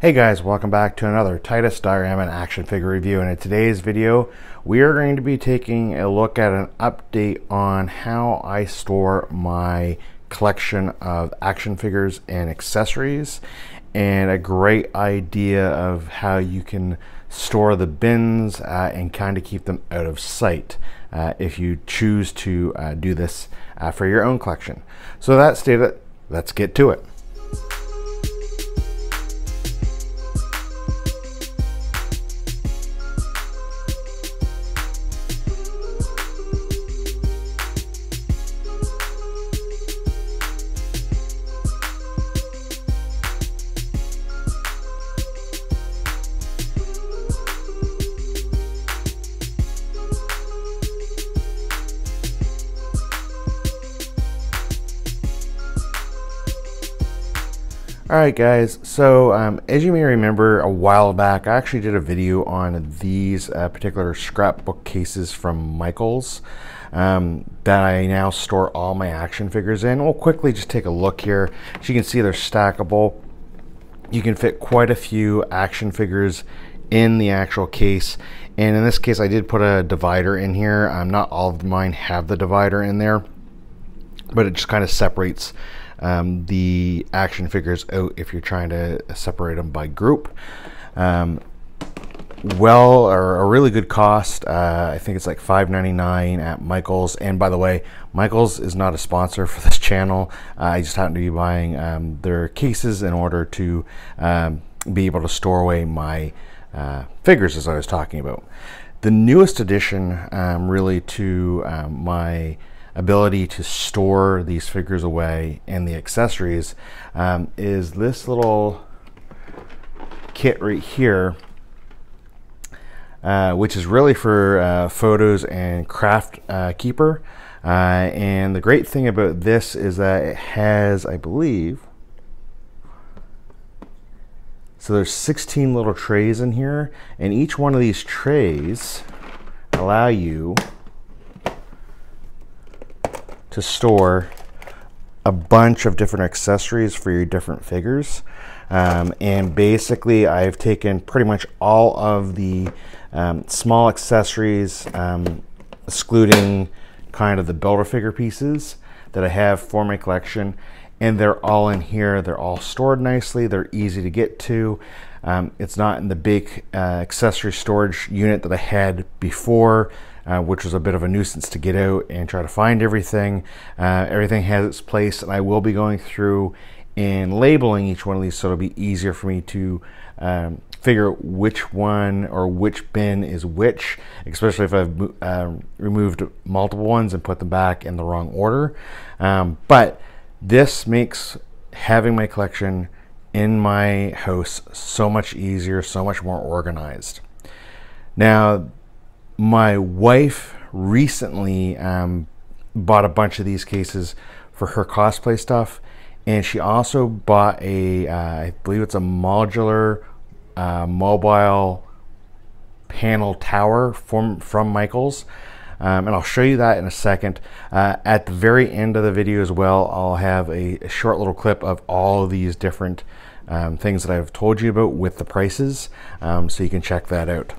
Hey guys, welcome back to another Titus Diorama action figure review, and in today's video we are going to be taking a look at an update on how I store my collection of action figures and accessories, and a great idea of how you can store the bins and kind of keep them out of sight if you choose to do this for your own collection. So that stated, let's get to it. Alright guys, so as you may remember, a while back I actually did a video on these particular scrapbook cases from Michaels that I now store all my action figures in. We'll quickly just take a look here. As you can see, they're stackable. You can fit quite a few action figures in the actual case, and in this case I did put a divider in here. Not all of mine have the divider in there, but it just kind of separates the action figures out if you're trying to separate them by group. Well, or a really good cost. I think it's like $5.99 at Michaels. And by the way, Michaels is not a sponsor for this channel. I just happen to be buying their cases in order to be able to store away my figures, as I was talking about. The newest addition really to my ability to store these figures away and the accessories is this little kit right here, which is really for photos and craft keeper. And the great thing about this is that it has, I believe, so there's 16 little trays in here, and each one of these trays allow you to store a bunch of different accessories for your different figures. And basically I've taken pretty much all of the small accessories, excluding kind of the builder figure pieces that I have for my collection, and they're all in here. They're all stored nicely. They're easy to get to. It's not in the big accessory storage unit that I had before, which was a bit of a nuisance to get out and try to find everything. Everything has its place, and I will be going through and labeling each one of these so it'll be easier for me to figure out which one or which bin is which, especially if I've removed multiple ones and put them back in the wrong order. But this makes having my collection in my house so much easier, so much more organized. Now, my wife recently bought a bunch of these cases for her cosplay stuff, and she also bought a I believe it's a modular mobile panel tower from Michaels, and I'll show you that in a second. At the very end of the video as well, I'll have a short little clip of all of these different things that I've told you about with the prices, so you can check that out.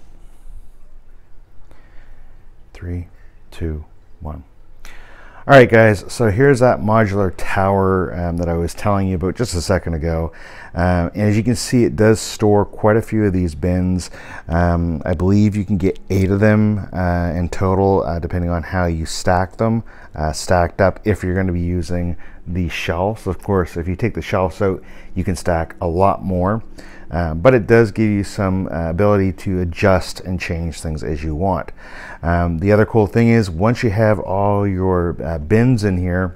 3, 2, 1. All right, guys, so here's that modular tower that I was telling you about just a second ago. And as you can see, it does store quite a few of these bins. I believe you can get 8 of them in total, depending on how you stack them, stacked up, if you're going to be using the shelves. Of course, if you take the shelves out, you can stack a lot more. But it does give you some ability to adjust and change things as you want. The other cool thing is, once you have all your bins in here,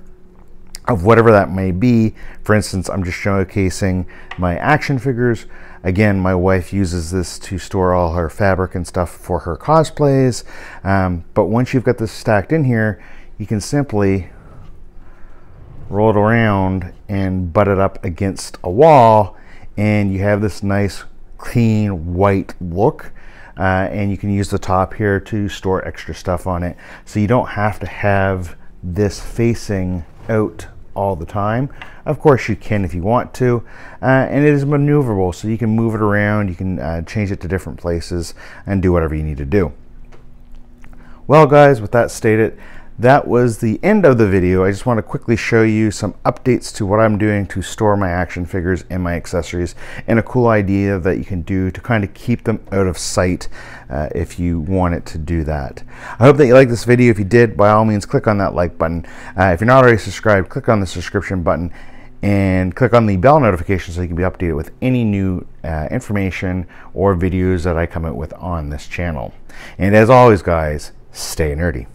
of whatever that may be, for instance, I'm just showcasing my action figures. Again, my wife uses this to store all her fabric and stuff for her cosplays. But once you've got this stacked in here, you can simply roll it around and butt it up against a wall, and you have this nice clean white look, and you can use the top here to store extra stuff on it, so you don't have to have this facing out all the time. Of course you can if you want to, and it is maneuverable, so you can move it around, you can change it to different places and do whatever you need to do. Well guys, with that stated, that was the end of the video. I just want to quickly show you some updates to what I'm doing to store my action figures and my accessories, and a cool idea that you can do to kind of keep them out of sight if you want it to do that. I hope that you liked this video. If you did, by all means click on that like button. If you're not already subscribed, click on the subscription button and click on the bell notification so you can be updated with any new information or videos that I come out with on this channel. And as always guys, stay nerdy.